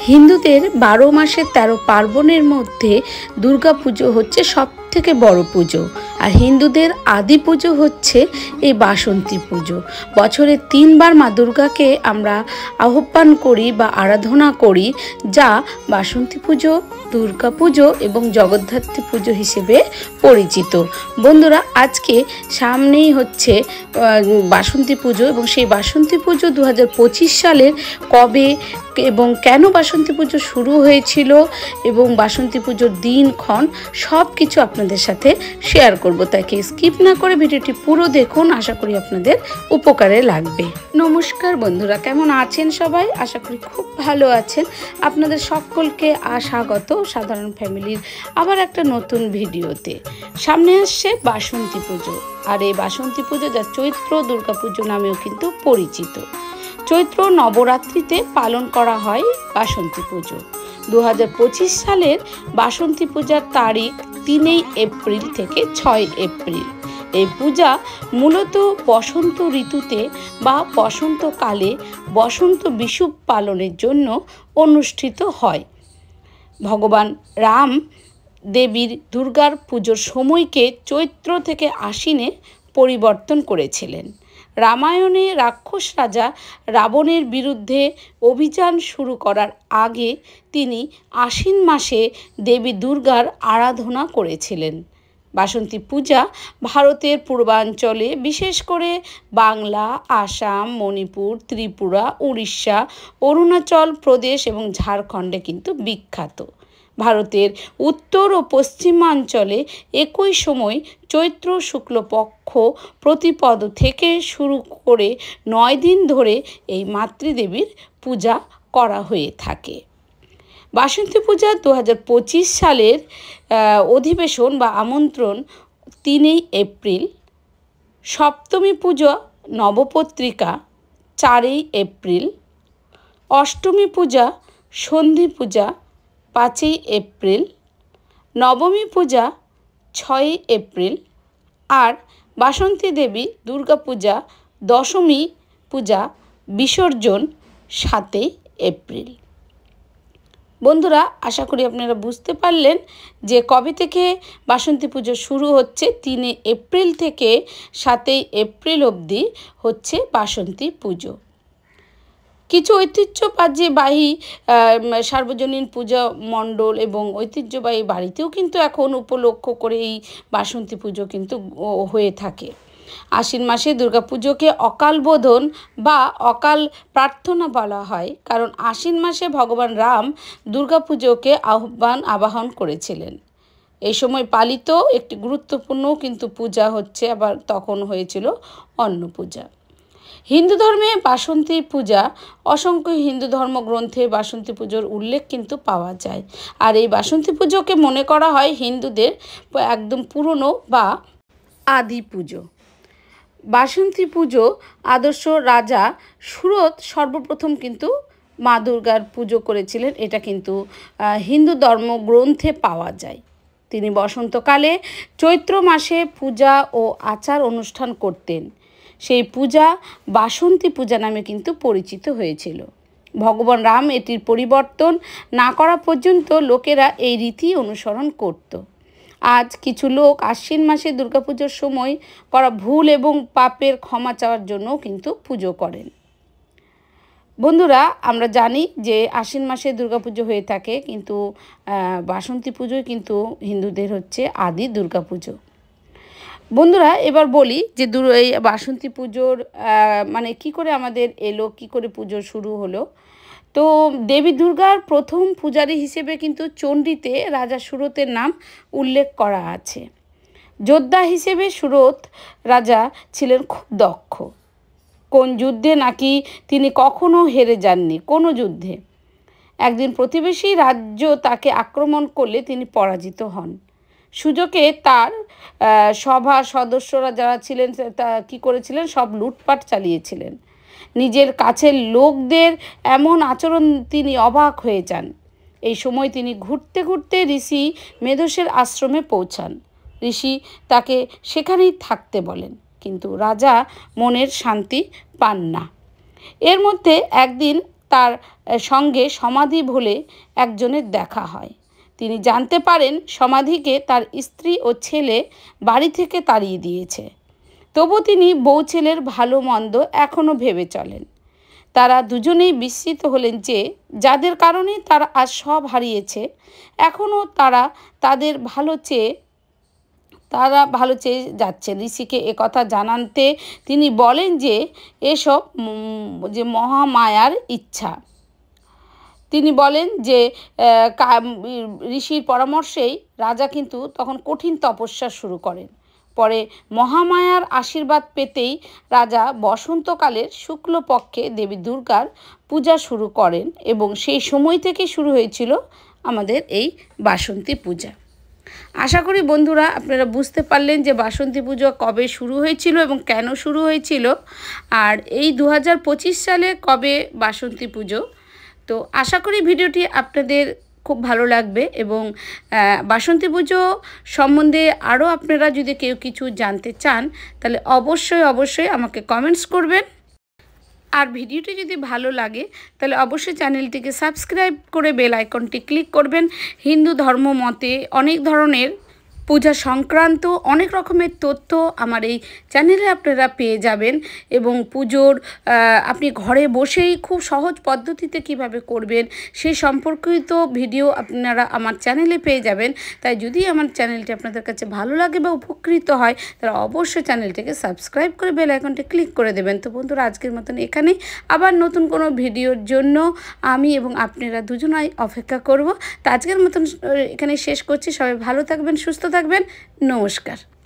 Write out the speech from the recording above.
হিন্দুদের 12 মাসের 13 পার্বণের মধ্যে দুর্গাপুজো হচ্ছে সবথেকে বড় পুজো। আর হিন্দুদের আদি পুজো হচ্ছে এই বাসন্তী পুজো। বছরে 3 বার মা দুর্গাকে আমরা আহ্বান করি বা আরাধনা করি, যা বাসন্তী পুজো, দুর্গা পুজো এবং জগদ্ধাত্রী পুজো হিসেবে পরিচিত। বন্ধুরা, আজকে সামনেই হচ্ছে বাসন্তী পুজো এবং সেই বাসন্তী পুজো 2025 সালের কবে এবং কেন বাসন্তী পুজো শুরু হয়েছিল এবং বাসন্তী পুজোর দিনক্ষণ সব কিছু আপনাদের সাথে শেয়ার করব। তাকে স্কিপ না করে ভিডিওটি পুরো দেখুন, আশা করি আপনাদের উপকারে লাগবে। নমস্কার বন্ধুরা, কেমন আছেন সবাই? আশা করি খুব ভালো আছেন। আপনাদের সকলকে স্বাগত সাধারণ ফ্যামিলির আবার একটা নতুন ভিডিওতে। সামনে আসছে বাসন্তী পুজো, আর এই বাসন্তী পুজো যা চৈত্র দুর্গা পুজো নামেও কিন্তু পরিচিত। চৈত্র নবরাত্রিতে পালন করা হয় বাসন্তী পুজো। 2025 সালের বাসন্তী পূজার তারিখ 3 এপ্রিল থেকে 6 এপ্রিল। এই পূজা মূলত বসন্ত ঋতুতে বা বসন্তকালে বসন্ত বিষুব পালনের জন্য অনুষ্ঠিত হয়। ভগবান রাম দেবীর দুর্গার পুজোর সময়কে চৈত্র থেকে আশ্বিনে পরিবর্তন করেছিলেন। রামায়ণে রাক্ষস রাজা রাবণের বিরুদ্ধে অভিযান শুরু করার আগে তিনি আশ্বিন মাসে দেবী দুর্গার আরাধনা করেছিলেন। বাসন্তী পূজা ভারতের পূর্বাঞ্চলে, বিশেষ করে বাংলা, আসাম, মণিপুর, ত্রিপুরা, উড়িষ্যা, অরুণাচল প্রদেশ এবং ঝাড়খণ্ডে কিন্তু বিখ্যাত। ভারতের উত্তর ও পশ্চিমাঞ্চলে একই সময় চৈত্র শুক্লপক্ষ প্রতিপদ থেকে শুরু করে 9 দিন ধরে এই মাতৃদেবীর পূজা করা হয়ে থাকে। বাসন্তী পূজা 2025 সালের অধিবেশন বা আমন্ত্রণ 3 এপ্রিল, সপ্তমী পূজা নবপত্রিকা 4 এপ্রিল, অষ্টমী পূজা সন্ধি পূজা 5 এপ্রিল, নবমী পূজা 6 এপ্রিল, আর বাসন্তী দেবী দুর্গা পূজা দশমী পূজা বিসর্জন 7 এপ্রিল। বন্ধুরা, আশা করি আপনারা বুঝতে পারলেন যে কবে থেকে বাসন্তী পুজো শুরু হচ্ছে। 3 এপ্রিল থেকে 7 এপ্রিল অবধি হচ্ছে বাসন্তী পুজো। কিছু ঐতিহ্যবাহী সার্বজনীন পূজা মণ্ডল এবং ঐতিহ্যবাহী বাড়িতেও কিন্তু এখন উপলক্ষ করে এই বাসন্তী পুজো কিন্তু হয়ে থাকে। আশ্বিন মাসে দুর্গাপুজোকে অকাল বোধন বা অকাল প্রার্থনা বলা হয়, কারণ আশ্বিন মাসে ভগবান রাম দুর্গাপুজোকে আবাহন করেছিলেন। এই সময় পালিত একটি গুরুত্বপূর্ণ কিন্তু পূজা হচ্ছে, আবার তখন হয়েছিল অন্ন পূজা। হিন্দু ধর্মে বাসন্তী পূজা, অসংখ্য হিন্দু ধর্মগ্রন্থে বাসন্তী পুজোর উল্লেখ কিন্তু পাওয়া যায়। আর এই বাসন্তী পুজোকে মনে করা হয় হিন্দুদের একদম পুরনো বা আদি পুজো। বাসন্তী পুজো আদর্শ রাজা সুরত সর্বপ্রথম কিন্তু মা দুর্গার পুজো করেছিলেন, এটা কিন্তু হিন্দু ধর্মগ্রন্থে পাওয়া যায়। তিনি বসন্তকালে চৈত্র মাসে পূজা ও আচার অনুষ্ঠান করতেন। সেই পূজা বাসন্তী পূজা নামে কিন্তু পরিচিত হয়েছিল। ভগবান রাম এটির পরিবর্তন না করা পর্যন্ত লোকেরা এই রীতি অনুসরণ করত। আজ কিছু লোক আশ্বিন মাসে দুর্গাপুজোর সময় করা ভুল এবং পাপের ক্ষমা চাওয়ার জন্য কিন্তু পুজো করেন। বন্ধুরা, আমরা জানি যে আশ্বিন মাসে দুর্গাপুজো হয়ে থাকে, কিন্তু বাসন্তী পুজোই কিন্তু হিন্দুদের হচ্ছে আদি দুর্গাপুজো। বন্ধুরা, এবার বলি যে এই বাসন্তী পুজোর মানে কি করে আমাদের এলো, কি করে পুজো শুরু হলো। তো দেবী দুর্গার প্রথম পূজারী হিসেবে কিন্তু চণ্ডীতে রাজা সুরতের নাম উল্লেখ করা আছে। যোদ্ধা হিসেবে সুরত রাজা ছিলেন খুব দক্ষ। কোন যুদ্ধে নাকি তিনি কখনো হেরে যাননি, কোনো যুদ্ধে। একদিন প্রতিবেশী রাজ্য তাকে আক্রমণ করলে তিনি পরাজিত হন। সুযোগে তার সভা সদস্যরা যারা ছিলেন তা কী করেছিলেন, সব লুটপাট চালিয়েছিলেন। নিজের কাছের লোকদের এমন আচরণ তিনি অবাক হয়ে যান। এই সময় তিনি ঘুরতে ঘুরতে ঋষি মেধসের আশ্রমে পৌঁছান। ঋষি তাকে সেখানেই থাকতে বলেন, কিন্তু রাজা মনের শান্তি পান না। এর মধ্যে একদিন তার সঙ্গে সমাধি বলে একজনের দেখা হয়। তিনি জানতে পারেন সমাধিকে তার স্ত্রী ও ছেলে বাড়ি থেকে তাড়িয়ে দিয়েছে। তবু তিনি বউ ছেলের ভালো মন্দ এখনও ভেবে চলেন। তারা দুজনেই বিস্মিত হলেন যে যাদের কারণে তারা আজ সব হারিয়েছে, এখনও তারা ভালো চেয়ে যাচ্ছেন। ঋষিকে একথা জানাতে তিনি বলেন যে এসব যে মহামায়ার ইচ্ছা। তিনি বলেন যে ঋষির পরামর্শেই রাজা কিন্তু তখন কঠিন তপস্যা শুরু করেন। পরে মহামায়ার আশীর্বাদ পেতেই রাজা বসন্তকালের শুক্লপক্ষে দেবী দুর্গার পূজা শুরু করেন এবং সেই সময় থেকে শুরু হয়েছিল আমাদের এই বাসন্তী পূজা। আশা করি বন্ধুরা আপনারা বুঝতে পারলেন যে বাসন্তী পুজো কবে শুরু হয়েছিল এবং কেন শুরু হয়েছিল, আর এই 2025 সালে কবে বাসন্তী পুজো। তো আশা করি ভিডিওটি আপনাদের খুব ভালো লাগবে এবং বাসন্তী পুজো সম্বন্ধে আরও আপনারা যদি কেউ কিছু জানতে চান তাহলে অবশ্যই আমাকে কমেন্টস করবেন। আর ভিডিওটি যদি ভালো লাগে তাহলে অবশ্যই চ্যানেলটিকে সাবস্ক্রাইব করে বেল আইকনটি ক্লিক করবেন। হিন্দু ধর্ম মতে অনেক ধরনের পূজা সংক্রান্ত অনেক রকমের তথ্য আমার এই চ্যানেলে আপনারা পেয়ে যাবেন এবং পুজোর আপনি ঘরে বসেই খুব সহজ পদ্ধতিতে কিভাবে করবেন সেই সম্পর্কিত ভিডিও আপনারা আমার চ্যানেলে পেয়ে যাবেন। তাই যদি আমার চ্যানেলটি আপনাদের কাছে ভালো লাগে বা উপকৃত হয় তাহলে অবশ্যই চ্যানেলটিকে সাবস্ক্রাইব করে বেল আইকনটি ক্লিক করে দেবেন। তো বন্ধুরা আজকের মতন এখানেই, আবার নতুন কোনো ভিডিওর জন্য আমি এবং আপনারা দুজনাই অপেক্ষা করব। তো আজকের মতন এখানে শেষ করছি। সবাই ভালো থাকবেন, সুস্থ থাকবেন। নমস্কার।